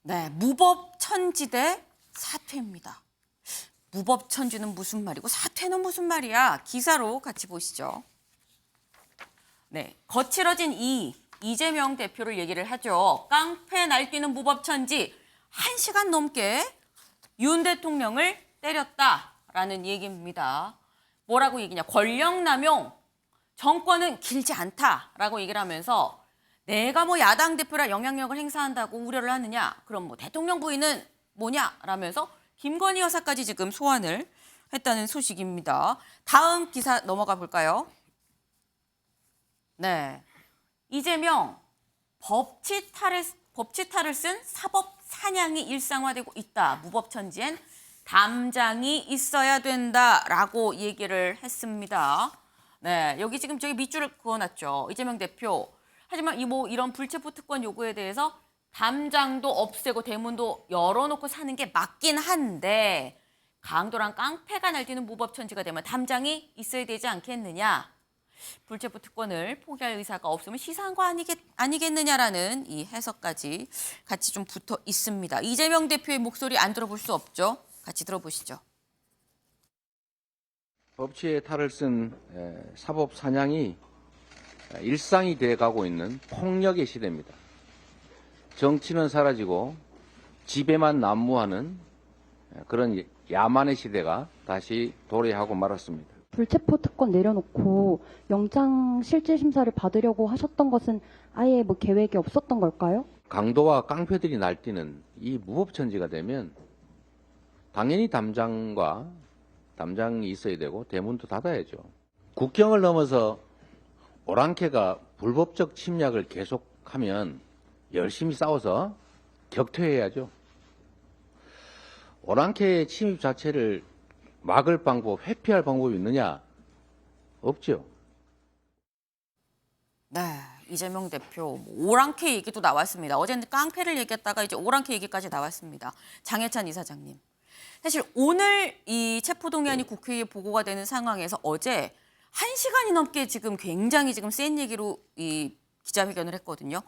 네, 무법천지대 사퇴입니다. 무법천지는 무슨 말이고 사퇴는 무슨 말이야? 기사로 같이 보시죠. 네, 거칠어진 이재명 대표를 얘기를 하죠. 깡패 날뛰는 무법천지 1시간 넘게 윤 대통령을 때렸다라는 얘기입니다. 뭐라고 얘기냐? 권력남용, 정권은 길지 않다라고 얘기를 하면서 내가 뭐 야당 대표라 영향력을 행사한다고 우려를 하느냐? 그럼 뭐 대통령 부인은 뭐냐? 라면서 김건희 여사까지 지금 소환을 했다는 소식입니다. 다음 기사 넘어가 볼까요? 네, 이재명 법치탈을 쓴 사법 사냥이 일상화되고 있다. 무법천지엔 담장이 있어야 된다라고 얘기를 했습니다. 네, 여기 지금 저기 밑줄을 그어놨죠. 이재명 대표. 하지만 이런 불체포 특권 요구에 대해서 담장도 없애고 대문도 열어놓고 사는 게 맞긴 한데 강도랑 깡패가 날뛰는 무법천지가 되면 담장이 있어야 되지 않겠느냐. 불체포 특권을 포기할 의사가 없으면 시사한 거 아니겠느냐라는 이 해석까지 같이 좀 붙어 있습니다. 이재명 대표의 목소리 안 들어볼 수 없죠. 같이 들어보시죠. 법치의 탈을 쓴 사법 사냥이 일상이 돼가고 있는 폭력의 시대입니다. 정치는 사라지고 지배만 난무하는 그런 야만의 시대가 다시 도래하고 말았습니다. 불체포 특권 내려놓고 영장 실질 심사를 받으려고 하셨던 것은 아예 뭐 계획이 없었던 걸까요? 강도와 깡패들이 날뛰는 이 무법천지가 되면 당연히 담장이 있어야 되고 대문도 닫아야죠. 국경을 넘어서 오랑캐가 불법적 침략을 계속하면 열심히 싸워서 격퇴해야죠. 오랑캐의 침입 자체를 막을 방법, 회피할 방법이 있느냐? 없죠. 네, 이재명 대표 오랑캐 얘기도 나왔습니다. 어제는 깡패를 얘기했다가 이제 오랑캐 얘기까지 나왔습니다. 장해찬 이사장님. 사실 오늘 이 체포동의안이 국회에 보고가 되는 상황에서 어제 1시간이 넘게 지금 굉장히 지금 센 얘기로 이 기자회견을 했거든요.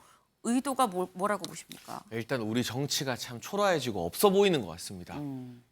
의도가 뭐라고 보십니까? 일단 우리 정치가 참 초라해지고 없어 보이는 것 같습니다.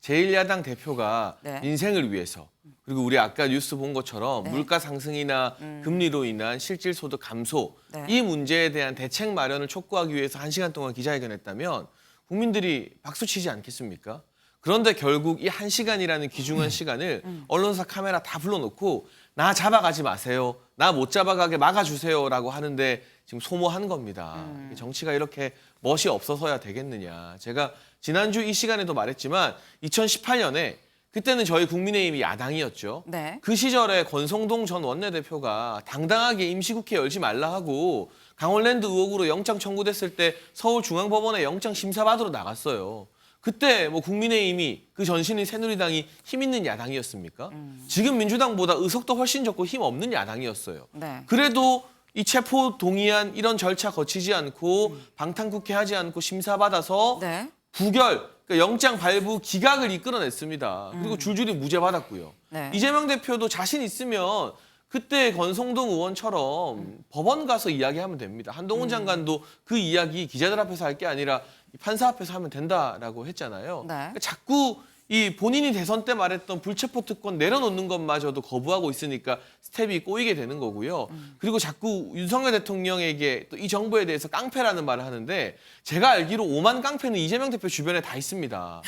제1야당 대표가 네. 민생을 위해서 그리고 우리 아까 뉴스 본 것처럼 네. 물가 상승이나 금리로 인한 실질 소득 감소 네. 이 문제에 대한 대책 마련을 촉구하기 위해서 1시간 동안 기자회견했다면 국민들이 박수치지 않겠습니까? 그런데 결국 이 1시간이라는 귀중한 시간을 언론사 카메라 다 불러놓고 나 잡아가지 마세요. 나 못 잡아가게 막아주세요라고 하는데 지금 소모한 겁니다. 정치가 이렇게 멋이 없어서야 되겠느냐. 제가 지난주 이 시간에도 말했지만 2018년에 그때는 저희 국민의힘이 야당이었죠. 네. 그 시절에 권성동 전 원내대표가 당당하게 임시국회 열지 말라 하고 강원랜드 의혹으로 영장 청구됐을 때 서울중앙법원에 영장 심사받으러 나갔어요. 그때 뭐 국민의힘이 그 전신인 새누리당이 힘 있는 야당이었습니까? 지금 민주당보다 의석도 훨씬 적고 힘 없는 야당이었어요. 네. 그래도 이 체포 동의안 이런 절차 거치지 않고 방탄국회 하지 않고 심사받아서 네. 부결, 그러니까 영장 발부 기각을 이끌어냈습니다. 그리고 줄줄이 무죄 받았고요. 네. 이재명 대표도 자신 있으면 그때 권성동 의원처럼 법원 가서 이야기하면 됩니다. 한동훈 장관도 그 이야기 기자들 앞에서 할 게 아니라 판사 앞에서 하면 된다라고 했잖아요. 네. 그러니까 자꾸 이 본인이 대선 때 말했던 불체포 특권 내려놓는 것마저도 거부하고 있으니까 스텝이 꼬이게 되는 거고요. 그리고 자꾸 윤석열 대통령에게 또 이 정부에 대해서 깡패라는 말을 하는데 제가 알기로 5만 깡패는 이재명 대표 주변에 다 있습니다.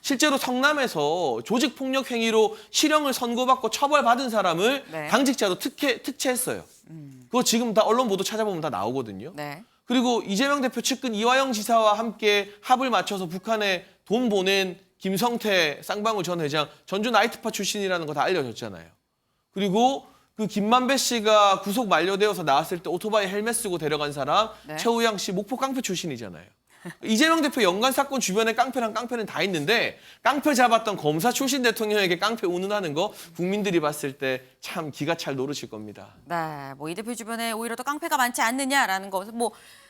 실제로 성남에서 조직폭력 행위로 실형을 선고받고 처벌받은 사람을 네. 당직자로 특채했어요. 그거 지금 다 언론 보도 찾아보면 다 나오거든요. 네. 그리고 이재명 대표 측근 이화영 지사와 함께 합을 맞춰서 북한에 돈 보낸 김성태 쌍방울 전 회장 전주 나이트파 출신이라는 거 다 알려졌잖아요. 그리고 그 김만배 씨가 구속 만료되어서 나왔을 때 오토바이 헬멧 쓰고 데려간 사람 네. 최우양 씨 목포 깡패 출신이잖아요. 이재명 대표 연관 사건 주변에 깡패는 다 있는데 깡패 잡았던 검사 출신 대통령에게 깡패 운운하는 거 국민들이 봤을 때 참 기가 찰 노르실 겁니다. 네, 뭐 이 대표 주변에 오히려 더 깡패가 많지 않느냐라는 거,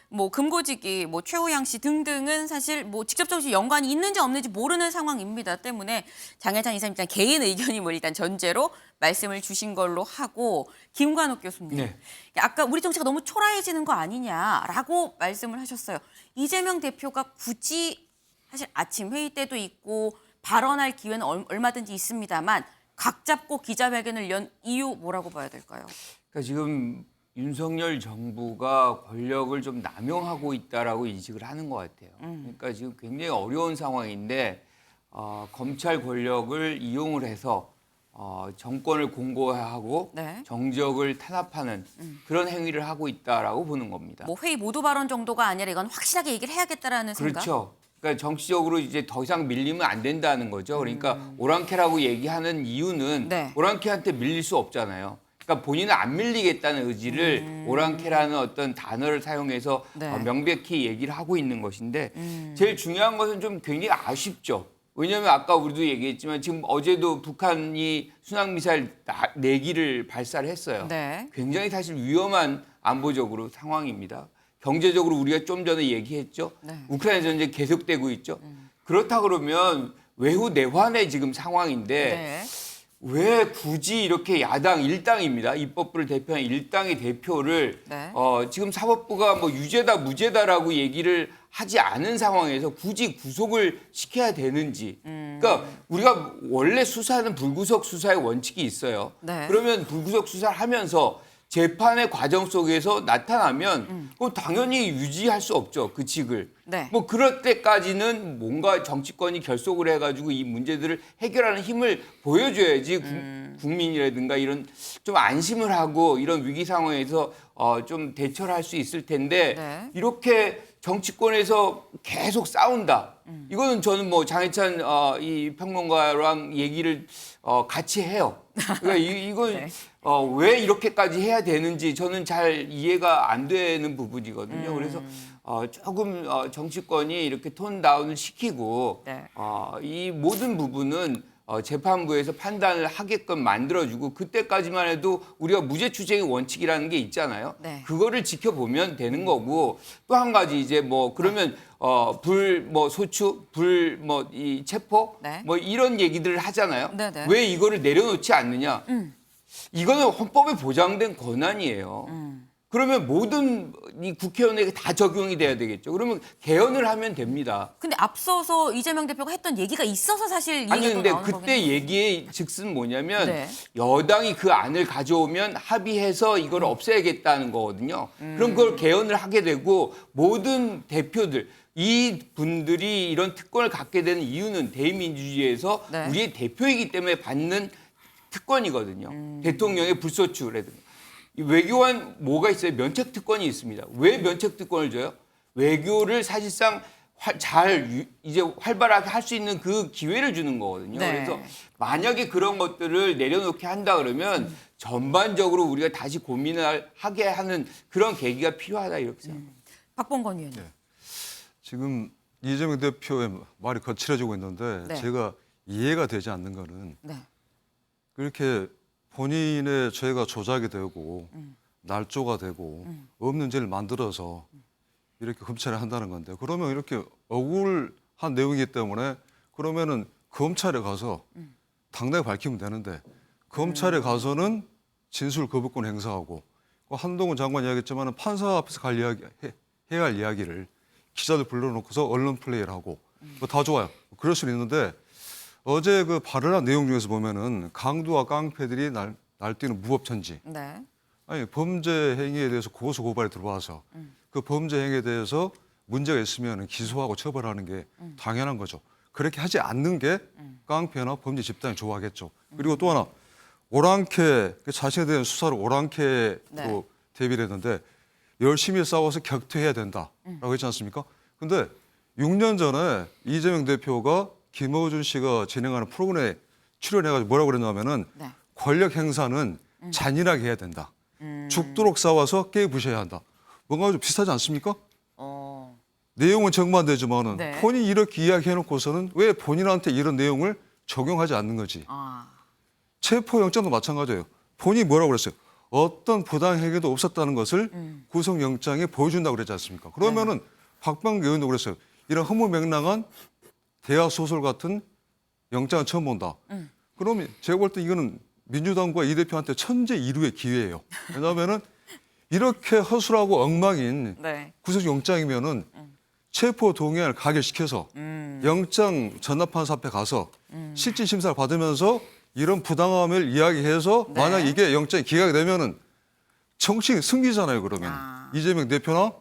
뭐 금고지기, 뭐 최우양 씨 등등은 사실 뭐 직접적인 연관이 있는지 없는지 모르는 상황입니다. 때문에 장해찬 이사님 일단 개인 의견이 뭐 일단 전제로 말씀을 주신 걸로 하고 김관욱 교수님, 네. 아까 우리 정치가 너무 초라해지는 거 아니냐라고 말씀을 하셨어요. 이재명 대표가 굳이 사실 아침 회의 때도 있고 발언할 기회는 얼마든지 있습니다만 각 잡고 기자회견을 연 이유 뭐라고 봐야 될까요? 그러니까 지금 윤석열 정부가 권력을 좀 남용하고 있다라고 인식을 하는 것 같아요. 그러니까 지금 굉장히 어려운 상황인데 검찰 권력을 이용을 해서 정권을 공고하고 네. 정적을 탄압하는 그런 행위를 하고 있다라고 보는 겁니다. 뭐 회의 모두 발언 정도가 아니라 이건 확실하게 얘기를 해야겠다라는 생각? 그렇죠. 그러니까 정치적으로 이제 더 이상 밀리면 안 된다는 거죠. 그러니까 오랑캐라고 얘기하는 이유는 네. 오랑캐한테 밀릴 수 없잖아요. 그러니까 본인은 안 밀리겠다는 의지를 오랑캐라는 어떤 단어를 사용해서 네. 명백히 얘기를 하고 있는 것인데 제일 중요한 것은 좀 굉장히 아쉽죠. 왜냐하면 아까 우리도 얘기했지만 지금 어제도 북한이 순항미사일 4기를 발사를 했어요. 네. 굉장히 사실 위험한 안보적으로 상황입니다. 경제적으로 우리가 좀 전에 얘기했죠. 네. 우크라이나 전쟁 계속되고 있죠. 그렇다 그러면 외후 내환의 지금 상황인데 네. 왜 굳이 이렇게 야당 1당입니다. 입법부를 대표한 1당의 대표를 네. 지금 사법부가 뭐 유죄다 무죄다라고 얘기를 하지 않은 상황에서 굳이 구속을 시켜야 되는지. 그러니까 우리가 원래 수사는 불구속 수사의 원칙이 있어요. 네. 그러면 불구속 수사를 하면서 재판의 과정 속에서 나타나면 그건 당연히 유지할 수 없죠. 그 직을. 네. 뭐 그럴 때까지는 뭔가 정치권이 결속을 해가지고 이 문제들을 해결하는 힘을 보여줘야지 국민이라든가 이런 좀 안심을 하고 이런 위기 상황에서 좀 대처를 할 수 있을 텐데 네. 이렇게 정치권에서 계속 싸운다. 이거는 저는 뭐 장해찬 이 평론가랑 얘기를 같이 해요. 그러니까 이건 네. 왜 이렇게까지 해야 되는지 저는 잘 이해가 안 되는 부분이거든요. 그래서 조금 정치권이 이렇게 톤 다운을 시키고 네. 이 모든 부분은 재판부에서 판단을 하게끔 만들어주고 그때까지만 해도 우리가 무죄 추정의 원칙이라는 게 있잖아요. 네. 그거를 지켜보면 되는 거고 또 한 가지 이제 뭐 그러면 소추 이 체포 네. 뭐 이런 얘기들을 하잖아요. 네네. 왜 이거를 내려놓지 않느냐? 이거는 헌법에 보장된 권한이에요. 그러면 모든 이 국회의원에게 다 적용이 돼야 되겠죠. 그러면 개헌을 하면 됩니다. 근데 앞서서 이재명 대표가 했던 얘기가 있어서 사실 이 아니 얘기가 또 근데 나오는 그때 거긴 얘기의 즉슨 뭐냐면 네. 여당이 그 안을 가져오면 합의해서 이걸 없애야겠다는 거거든요. 그럼 그걸 개헌을 하게 되고 모든 대표들 이 분들이 이런 특권을 갖게 되는 이유는 대의민주주의에서 네. 우리의 대표이기 때문에 받는 특권이거든요. 대통령의 불소추라든가. 이 외교관 뭐가 있어요? 면책 특권이 있습니다. 왜 면책 특권을 줘요? 외교를 사실상 이제 활발하게 할 수 있는 그 기회를 주는 거거든요. 네. 그래서 만약에 그런 것들을 내려놓게 한다 그러면 전반적으로 우리가 다시 고민을 하게 하는 그런 계기가 필요하다 이렇게 생각합니다. 박봉건 의원님. 네. 지금 이재명 대표의 말이 거칠어지고 있는데 네. 제가 이해가 되지 않는 거는 네. 그렇게 본인의 죄가 조작이 되고 날조가 되고 없는 죄를 만들어서 이렇게 검찰에 한다는 건데 그러면 이렇게 억울한 내용이기 때문에 그러면은 검찰에 가서 당당히 밝히면 되는데 검찰에 가서는 진술 거부권 행사하고 한동훈 장관 이야기했지만 판사 앞에서 해야 할 이야기를 기자들 불러놓고서 언론 플레이를 하고 뭐 다 좋아요. 그럴 수는 있는데 어제 그 발언한 내용 중에서 보면은 강도와 깡패들이 날뛰는 무법천지. 네. 아니 범죄 행위에 대해서 고소 고발이 들어와서 그 범죄 행위에 대해서 문제가 있으면 기소하고 처벌하는 게 당연한 거죠. 그렇게 하지 않는 게 깡패나 범죄 집단이 좋아하겠죠. 그리고 또 하나 오랑캐 자신에 대한 수사를 오랑캐로 네. 대비를 했는데 열심히 싸워서 격퇴해야 된다라고 했지 않습니까? 근데 6년 전에 이재명 대표가 김어준 씨가 진행하는 프로그램에 출연해가지고 뭐라고 그랬냐면은 네. 권력 행사는 잔인하게 해야 된다. 죽도록 싸워서 깨부셔야 한다. 뭔가 좀 비슷하지 않습니까? 내용은 정반대지만은 네. 본인이 이렇게 이야기해놓고서는 왜 본인한테 이런 내용을 적용하지 않는 거지? 아. 체포영장도 마찬가지예요. 본인이 뭐라고 그랬어요? 어떤 부당행위도 없었다는 것을 구속영장에 보여준다고 그랬지 않습니까? 그러면은 박병기 의원도 그랬어요. 이런 허무맹랑한 대화소설 같은 영장은 처음 본다. 그러면 제가 볼 때 이거는 민주당과 이 대표한테 천재 이루의 기회예요. 왜냐하면은 이렇게 허술하고 엉망인 네. 구속영장이면은 체포 동의안을 가결시켜서 영장 전납판사 앞에 가서 실질 심사를 받으면서 이런 부당함을 이야기해서 네. 만약 이게 영장이 기각이 되면은 정치 승리잖아요. 그러면 이재명 대표나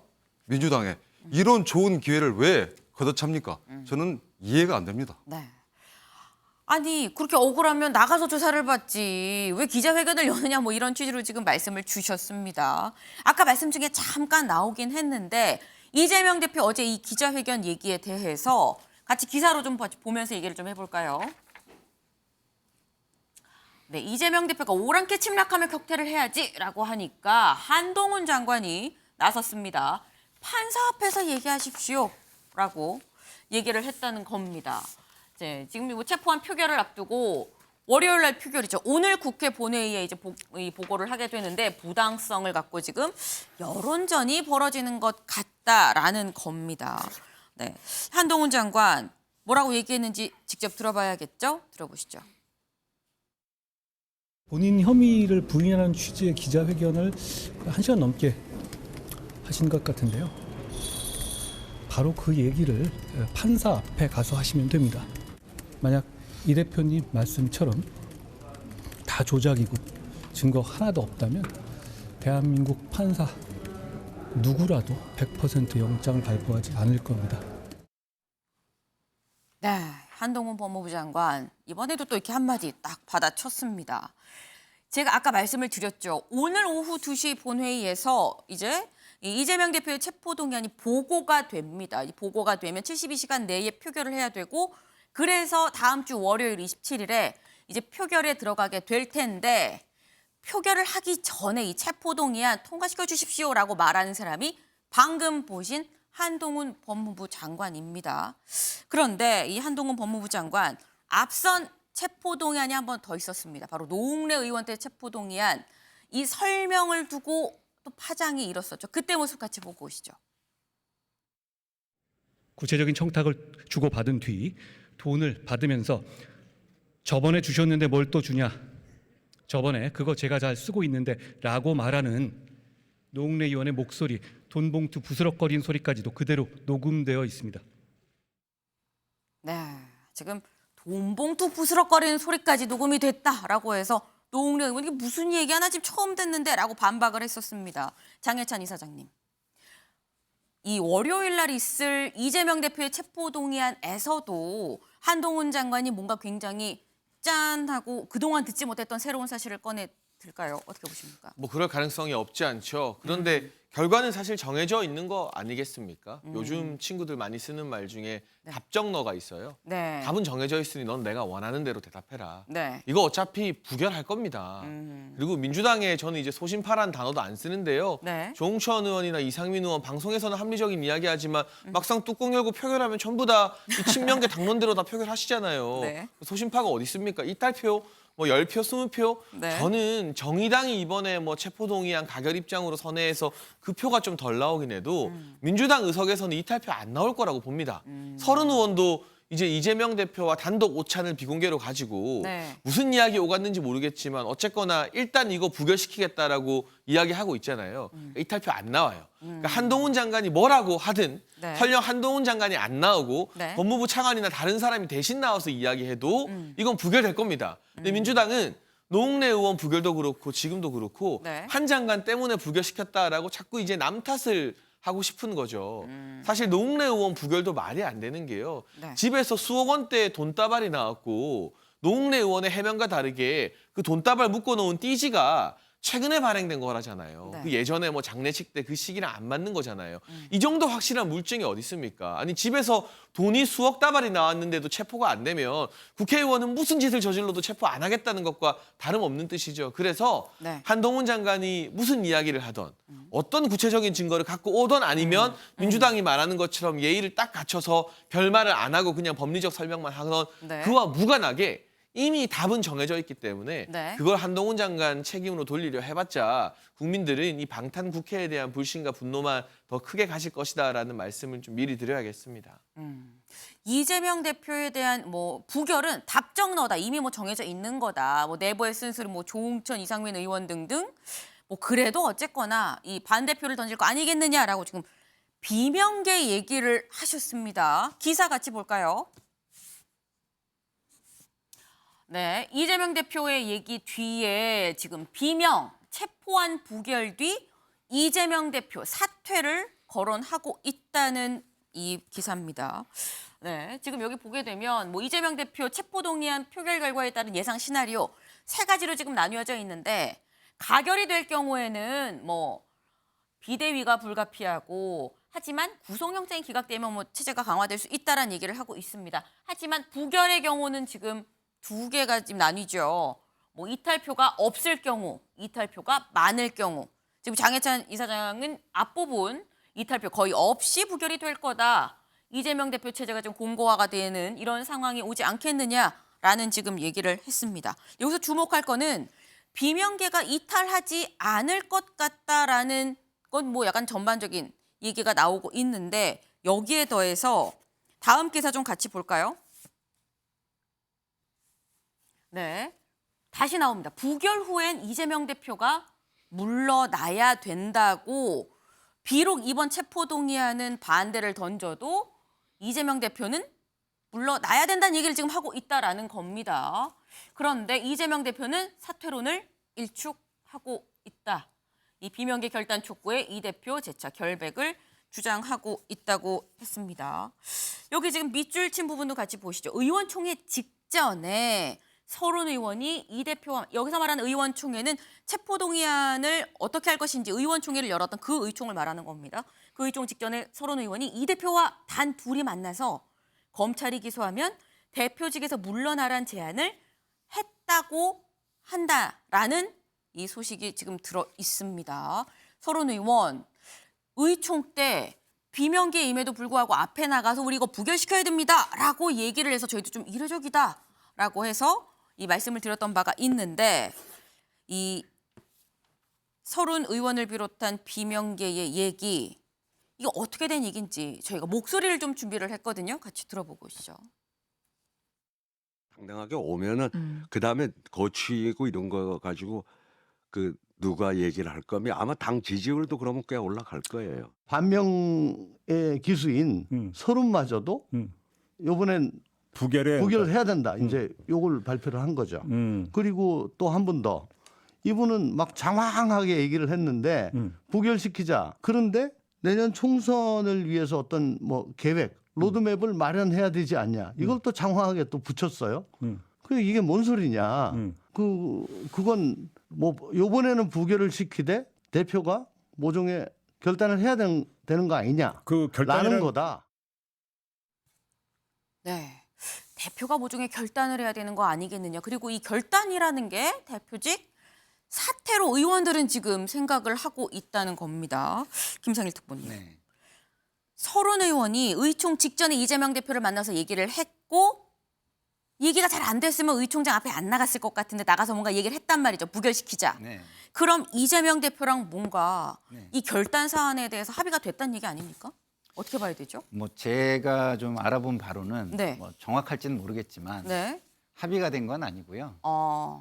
민주당에 이런 좋은 기회를 왜 걷어찹니까? 저는 이해가 안 됩니다. 네. 아니 그렇게 억울하면 나가서 조사를 받지 왜 기자회견을 여느냐 뭐 이런 취지로 지금 말씀을 주셨습니다. 아까 말씀 중에 잠깐 나오긴 했는데 이재명 대표 어제 이 기자회견 얘기에 대해서 같이 기사로 좀 보면서 얘기를 좀 해볼까요? 네, 이재명 대표가 오랑캐 침략하며 격퇴를 해야지라고 하니까 한동훈 장관이 나섰습니다. 판사 앞에서 얘기하십시오라고 얘기를 했다는 겁니다. 네, 지금 뭐 체포한 표결을 앞두고 월요일 날 표결이죠. 오늘 국회 본회의에 이제 보고를 하게 되는데 부당성을 갖고 지금 여론전이 벌어지는 것 같다라는 겁니다. 네, 한동훈 장관 뭐라고 얘기했는지 직접 들어봐야겠죠? 들어보시죠. 본인 혐의를 부인하는 취지의 기자회견을 1시간 넘게 하신 것 같은데요. 바로 그 얘기를 판사 앞에 가서 하시면 됩니다. 만약 이 대표님 말씀처럼 다 조작이고 증거 하나도 없다면 대한민국 판사 누구라도 100% 영장을 발부하지 않을 겁니다. 네, 한동훈 법무부 장관 이번에도 또 이렇게 한마디 딱 받아쳤습니다. 제가 아까 말씀을 드렸죠. 오늘 오후 2시 본회의에서 이제 이재명 대표의 체포동의안이 보고가 됩니다. 이 보고가 되면 72시간 내에 표결을 해야 되고 그래서 다음 주 월요일 27일에 이제 표결에 들어가게 될 텐데 표결을 하기 전에 이 체포동의안 통과시켜 주십시오라고 말하는 사람이 방금 보신 한동훈 법무부 장관입니다. 그런데 이 한동훈 법무부 장관 앞선 체포동의안이 한 번 더 있었습니다. 바로 노웅래 의원 때 체포동의안 이 설명을 두고 또 파장이 일었었죠. 그때 모습 같이 보고 오시죠. 구체적인 청탁을 주고받은 뒤 돈을 받으면서 저번에 주셨는데 뭘 또 주냐. 저번에 그거 제가 잘 쓰고 있는데 라고 말하는 노웅래 의원의 목소리, 돈봉투 부스럭거리는 소리까지도 그대로 녹음되어 있습니다. 네, 지금 돈봉투 부스럭거리는 소리까지 녹음이 됐다라고 해서 노웅래 의원이 무슨 얘기 하나 지금 처음 듣는데 라고 반박을 했었습니다. 장혜찬 이사장님. 이 월요일 날 있을 이재명 대표의 체포동의안에서도 한동훈 장관이 뭔가 굉장히 짠하고 그동안 듣지 못했던 새로운 사실을 꺼내들까요? 어떻게 보십니까? 뭐 그럴 가능성이 없지 않죠. 그런데 결과는 사실 정해져 있는 거 아니겠습니까? 요즘 친구들 많이 쓰는 말 중에 답정너가 있어요. 네. 답은 정해져 있으니 넌 내가 원하는 대로 대답해라. 네. 이거 어차피 부결할 겁니다. 그리고 민주당에 저는 이제 소신파란 단어도 안 쓰는데요. 네. 조홍천 의원이나 이상민 의원 방송에서는 합리적인 이야기하지만 막상 뚜껑 열고 표결하면 전부 다 이 친명계 당론대로 다 표결하시잖아요. 네. 소신파가 어디 있습니까? 이탈표, 뭐 10표, 20표. 네. 저는 정의당이 이번에 뭐 체포동의안 가결 입장으로 선회해서 그 표가 좀 덜 나오긴 해도 민주당 의석에서는 이탈표 안 나올 거라고 봅니다. 서른 의원도 이제 이재명 대표와 단독 오찬을 비공개로 가지고 네. 무슨 이야기 오갔는지 모르겠지만 어쨌거나 일단 이거 부결시키겠다라고 이야기하고 있잖아요. 그러니까 이탈표 안 나와요. 그러니까 한동훈 장관이 뭐라고 하든 네. 설령 한동훈 장관이 안 나오고 네. 법무부 차관이나 다른 사람이 대신 나와서 이야기해도 이건 부결될 겁니다. 근데 민주당은 노웅래 의원 부결도 그렇고 지금도 그렇고 네. 한 장관 때문에 부결시켰다라고 자꾸 이제 남 탓을 하고 싶은 거죠. 사실 노웅래 의원 부결도 말이 안 되는 게요. 네. 집에서 수억 원대 돈다발이 나왔고 노웅래 의원의 해명과 다르게 그 돈다발 묶어놓은 띠지가 최근에 발행된 거라잖아요. 네. 그 예전에 뭐 장례식 때 그 시기랑 안 맞는 거잖아요. 이 정도 확실한 물증이 어디 있습니까? 아니 집에서 돈이 수억 다발이 나왔는데도 체포가 안 되면 국회의원은 무슨 짓을 저질러도 체포 안 하겠다는 것과 다름없는 뜻이죠. 그래서 네. 한동훈 장관이 무슨 이야기를 하던 어떤 구체적인 증거를 갖고 오던 아니면 민주당이 말하는 것처럼 예의를 딱 갖춰서 별말을 안 하고 그냥 법리적 설명만 하던 네. 그와 무관하게 이미 답은 정해져 있기 때문에 네. 그걸 한동훈 장관 책임으로 돌리려 해봤자 국민들은 이 방탄 국회에 대한 불신과 분노만 더 크게 가실 것이다라는 말씀을 좀 미리 드려야겠습니다. 이재명 대표에 대한 뭐 부결은 답정너다. 이미 뭐 정해져 있는 거다. 뭐 내부의 쓴소리 뭐 조홍천, 이상민 의원 등등. 뭐 그래도 어쨌거나 이 반대표를 던질 거 아니겠느냐라고 지금 비명계 얘기를 하셨습니다. 기사 같이 볼까요? 네, 이재명 대표의 얘기 뒤에 지금 비명, 체포안 부결 뒤 이재명 대표 사퇴를 거론하고 있다는 이 기사입니다. 네, 지금 여기 보게 되면 뭐 이재명 대표 체포동의안 표결 결과에 따른 예상 시나리오 3가지로 지금 나뉘어져 있는데 가결이 될 경우에는 뭐 비대위가 불가피하고 하지만 구속영장이 기각되면 뭐 체제가 강화될 수 있다라는 얘기를 하고 있습니다. 하지만 부결의 경우는 지금 2개가 지금 나뉘죠. 뭐 이탈표가 없을 경우, 이탈표가 많을 경우. 지금 장해찬 이사장은 앞부분 이탈표 거의 없이 부결이 될 거다. 이재명 대표 체제가 좀 공고화가 되는 이런 상황이 오지 않겠느냐라는 지금 얘기를 했습니다. 여기서 주목할 거는 비명계가 이탈하지 않을 것 같다라는 건 뭐 약간 전반적인 얘기가 나오고 있는데 여기에 더해서 다음 기사 좀 같이 볼까요? 네, 다시 나옵니다. 부결 후엔 이재명 대표가 물러나야 된다고 비록 이번 체포동의안은 반대를 던져도 이재명 대표는 물러나야 된다는 얘기를 지금 하고 있다라는 겁니다. 그런데 이재명 대표는 사퇴론을 일축하고 있다. 이 비명계 결단 촉구에 이 대표 재차 결백을 주장하고 있다고 했습니다. 여기 지금 밑줄 친 부분도 같이 보시죠. 의원총회 직전에 서른 의원이 이 대표와 여기서 말하는 의원총회는 체포동의안을 어떻게 할 것인지 의원총회를 열었던 그 의총을 말하는 겁니다. 그 의총 직전에 서른 의원이 이 대표와 단 둘이 만나서 검찰이 기소하면 대표직에서 물러나란 제안을 했다고 한다라는 이 소식이 지금 들어 있습니다. 서른 의원 의총 때 비명계임에도 불구하고 앞에 나가서 우리 이거 부결시켜야 됩니다라고 얘기를 해서 저희도 좀 이례적이다라고 해서 이 말씀을 드렸던 바가 있는데 이 서른 의원을 비롯한 비명계의 얘기 이거 어떻게 된 얘기인지 저희가 목소리를 좀 준비를 했거든요. 같이 들어보고 오시죠. 당당하게 오면은 그 다음에 거치고 이런 거 가지고 그 누가 얘기를 할 거면 아마 당 지지율도 그러면 꽤 올라갈 거예요. 반명의 기수인 서른마저도 이번엔 부결해야 된다. 이제 요걸 발표를 한 거죠. 그리고 또 한 분 더. 이분은 막 장황하게 얘기를 했는데 부결시키자. 그런데 내년 총선을 위해서 어떤 뭐 계획, 로드맵을 마련해야 되지 않냐. 이걸 또 장황하게 또 붙였어요. 그 이게 뭔 소리냐. 그건 뭐 요번에는 부결을 시키되 대표가 모종의 결단을 해야 되는 거 아니냐. 라는 거다. 네. 대표가 모종의 결단을 해야 되는 거 아니겠느냐. 그리고 이 결단이라는 게 대표직 사퇴로 의원들은 지금 생각을 하고 있다는 겁니다. 김상일 특보님. 네. 서른 의원이 의총 직전에 이재명 대표를 만나서 얘기를 했고 얘기가 잘 안 됐으면 의총장 앞에 안 나갔을 것 같은데 나가서 뭔가 얘기를 했단 말이죠. 부결시키자. 네. 그럼 이재명 대표랑 뭔가 네. 이 결단 사안에 대해서 합의가 됐다는 얘기 아닙니까? 어떻게 봐야 되죠? 뭐 제가 좀 알아본 바로는 네. 뭐 정확할지는 모르겠지만 네. 합의가 된 건 아니고요.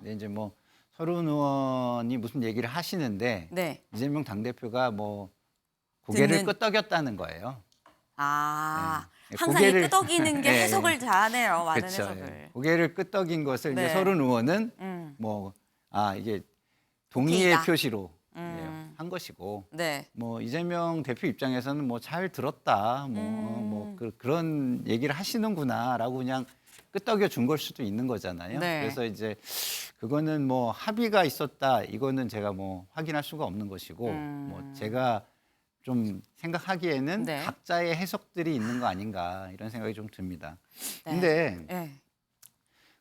네. 이제 뭐 서른 의원이 무슨 얘기를 하시는데 네. 이재명 당대표가 뭐 고개를 듣는. 끄덕였다는 거예요. 네. 항상 이 끄덕이는 게 네. 해석을 잘하네요. 많은 그렇죠. 해석을. 고개를 끄덕인 것을 네. 이제 서른 의원은 이게 동의의 오케이다. 표시로 한 것이고 네. 뭐 이재명 대표 입장에서는 뭐 잘 들었다 그런 얘기를 하시는구나라고 그냥 끄덕여 준 걸 수도 있는 거잖아요. 네. 그래서 이제 그거는 뭐 합의가 있었다 이거는 제가 뭐 확인할 수가 없는 것이고 뭐 제가 좀 생각하기에는 네. 각자의 해석들이 있는 거 아닌가 이런 생각이 좀 듭니다. 네. 근데 네.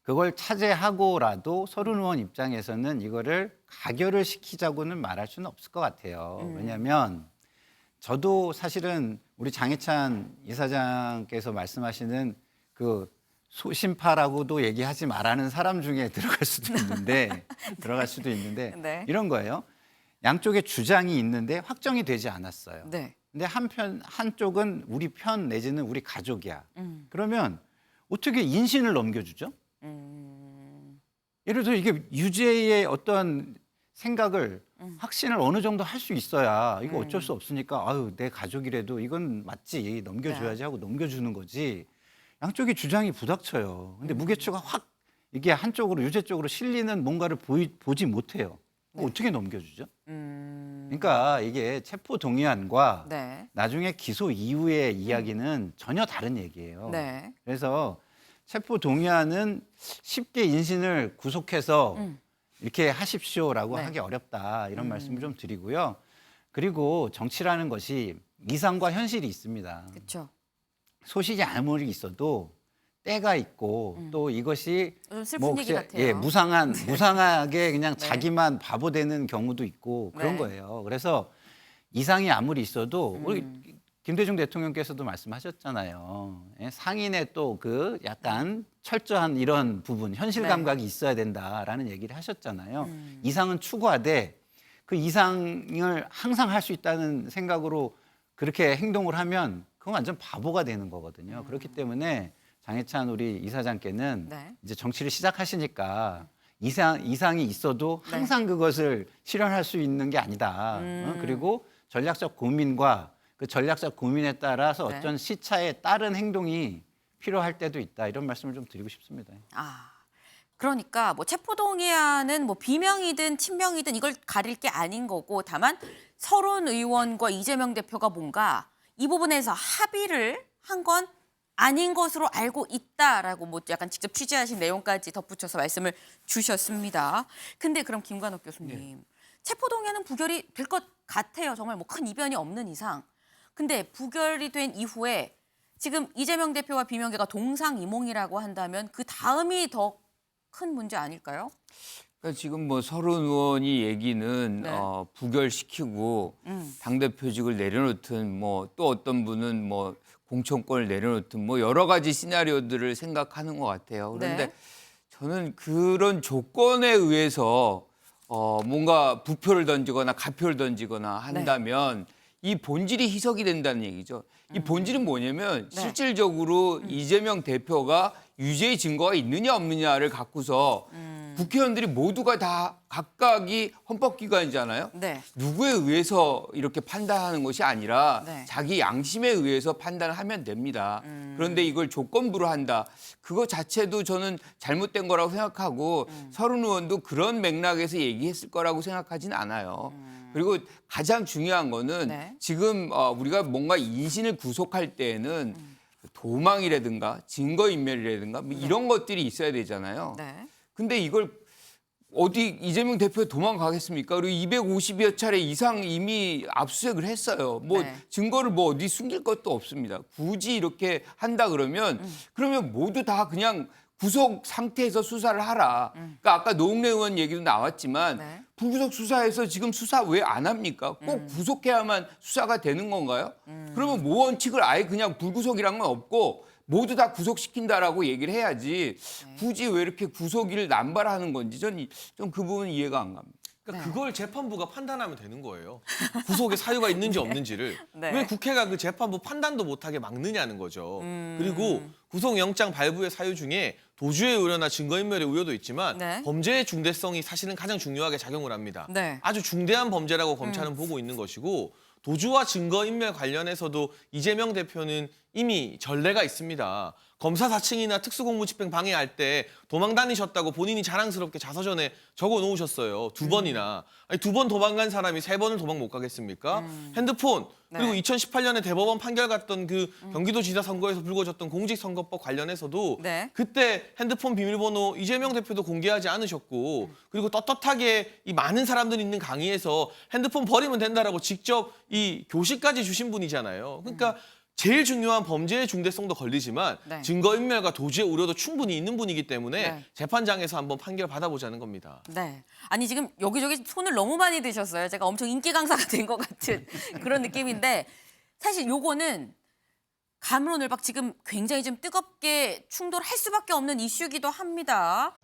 그걸 차지하고라도 서른 의원 입장에서는 이거를 가결을 시키자고는 말할 수는 없을 것 같아요. 왜냐하면 저도 사실은 우리 장해찬 이사장께서 말씀하시는 그 소신파라고도 얘기하지 말라는 사람 중에 들어갈 수도 있는데 네. 이런 거예요. 양쪽에 주장이 있는데 확정이 되지 않았어요. 네. 근데 한쪽은 우리 편 내지는 우리 가족이야. 그러면 어떻게 인신을 넘겨주죠? 예를 들어 이게 유죄의 어떤 생각을 확신을 어느 정도 할 수 있어야 이거 어쩔 수 없으니까 아유 내 가족이라도 이건 맞지 넘겨줘야지 하고 넘겨주는 거지. 양쪽이 주장이 부닥쳐요. 근데 무게추가 확 이게 한쪽으로 유죄 쪽으로 실리는 뭔가를 보지 못해요. 어떻게 넘겨주죠? 그러니까 이게 체포 동의안과 네. 나중에 기소 이후의 이야기는 전혀 다른 얘기예요. 네. 그래서 체포 동의안은 쉽게 인신을 구속해서 이렇게 하십시오라고 네. 하기 어렵다 이런 말씀을 좀 드리고요. 그리고 정치라는 것이 이상과 현실이 있습니다. 그렇죠. 소식이 아무리 있어도 때가 있고 또 이것이 좀 슬픈 얘기 같아요. 예, 무상하게 그냥 네. 자기만 바보 되는 경우도 있고 그런 네. 거예요. 그래서 이상이 아무리 있어도 우리 김대중 대통령께서도 말씀하셨잖아요. 예, 상인의 또 그 약간 철저한 이런 부분, 현실 네. 감각이 있어야 된다라는 얘기를 하셨잖아요. 이상은 추구하되 그 이상을 항상 할 수 있다는 생각으로 그렇게 행동을 하면 그건 완전 바보가 되는 거거든요. 그렇기 때문에 장해찬 우리 이사장께는 네. 이제 정치를 시작하시니까 이상이 있어도 항상 그것을 실현할 수 있는 게 아니다. 그리고 전략적 고민과 그 전략적 고민에 따라서 네. 어떤 시차에 따른 행동이 필요할 때도 있다. 이런 말씀을 좀 드리고 싶습니다. 그러니까 뭐 체포동의안은 뭐 비명이든 친명이든 이걸 가릴 게 아닌 거고 다만 서른 의원과 이재명 대표가 뭔가 이 부분에서 합의를 한 건 아닌 것으로 알고 있다라고 뭐 약간 직접 취재하신 내용까지 덧붙여서 말씀을 주셨습니다. 근데 그럼 김관옥 교수님, 체포동의안은 부결이 될 것 같아요. 정말 뭐 큰 이변이 없는 이상. 근데 부결이 된 이후에 지금 이재명 대표와 비명계가 동상이몽이라고 한다면 그 다음이 더 큰 문제 아닐까요? 그러니까 지금 뭐 서른 의원이 얘기는 네. 부결시키고 당대표직을 내려놓든 뭐 또 어떤 분은 뭐 공천권을 내려놓든 뭐 여러 가지 시나리오들을 생각하는 것 같아요. 그런데 네. 저는 그런 조건에 의해서 뭔가 부표를 던지거나 가표를 던지거나 한다면 이 본질이 희석이 된다는 얘기죠. 이 본질은 뭐냐면 네. 실질적으로 이재명 대표가 유죄의 증거가 있느냐 없느냐를 갖고서 국회의원들이 모두가 다 각각이 헌법기관이잖아요. 네. 누구에 의해서 이렇게 판단하는 것이 아니라 네. 자기 양심에 의해서 판단을 하면 됩니다. 그런데 이걸 조건부로 한다. 그거 자체도 저는 잘못된 거라고 생각하고 서른 의원도 그런 맥락에서 얘기했을 거라고 생각하진 않아요. 그리고 가장 중요한 거는 네. 지금 우리가 뭔가 인신을 구속할 때에는 도망이라든가 증거인멸이라든가 뭐 이런 것들이 있어야 되잖아요. 네. 근데 이걸 어디 이재명 대표 도망가겠습니까? 그리고 250여 차례 이상 이미 압수수색을 했어요. 뭐 네. 증거를 뭐 어디 숨길 것도 없습니다. 굳이 이렇게 한다 그러면 모두 다 그냥 구속 상태에서 수사를 하라. 그러니까 아까 노웅래 의원 얘기도 나왔지만 네. 불구속 수사에서 지금 수사 왜 안 합니까? 꼭 구속해야만 수사가 되는 건가요? 그러면 모원칙을 아예 그냥 불구속이란 건 없고 모두 다 구속시킨다라고 얘기를 해야지 굳이 왜 이렇게 구속을 남발하는 건지 전 그 부분 이해가 안 갑니다. 그러니까 그걸 재판부가 판단하면 되는 거예요. 구속의 사유가 있는지 없는지를. 네. 왜 국회가 그 재판부 판단도 못하게 막느냐는 거죠. 그리고 구속영장 발부의 사유 중에 도주의 우려나 증거인멸의 우려도 있지만 네. 범죄의 중대성이 사실은 가장 중요하게 작용을 합니다. 네. 아주 중대한 범죄라고 검찰은 보고 있는 것이고 도주와 증거인멸 관련해서도 이재명 대표는 이미 전례가 있습니다. 검사 사칭이나 특수공무집행 방해할 때 도망 다니셨다고 본인이 자랑스럽게 자서전에 적어 놓으셨어요. 2번이나. 아니, 2번 도망간 사람이 3번을 도망 못 가겠습니까? 핸드폰, 그리고 네. 2018년에 대법원 판결 갔던 그 경기도지사 선거에서 불거졌던 공직선거법 관련해서도 네. 그때 핸드폰 비밀번호 이재명 대표도 공개하지 않으셨고 그리고 떳떳하게 이 많은 사람들이 있는 강의에서 핸드폰 버리면 된다라고 직접 이 교시까지 주신 분이잖아요. 그러니까 제일 중요한 범죄의 중대성도 걸리지만 네. 증거인멸과 도주의 우려도 충분히 있는 분이기 때문에 네. 재판장에서 한번 판결 받아보자는 겁니다. 네. 아니 지금 여기저기 손을 너무 많이 드셨어요. 제가 엄청 인기 강사가 된 것 같은 그런 느낌인데 사실 요거는 가물오늘박 지금 굉장히 좀 뜨겁게 충돌할 수밖에 없는 이슈이기도 합니다.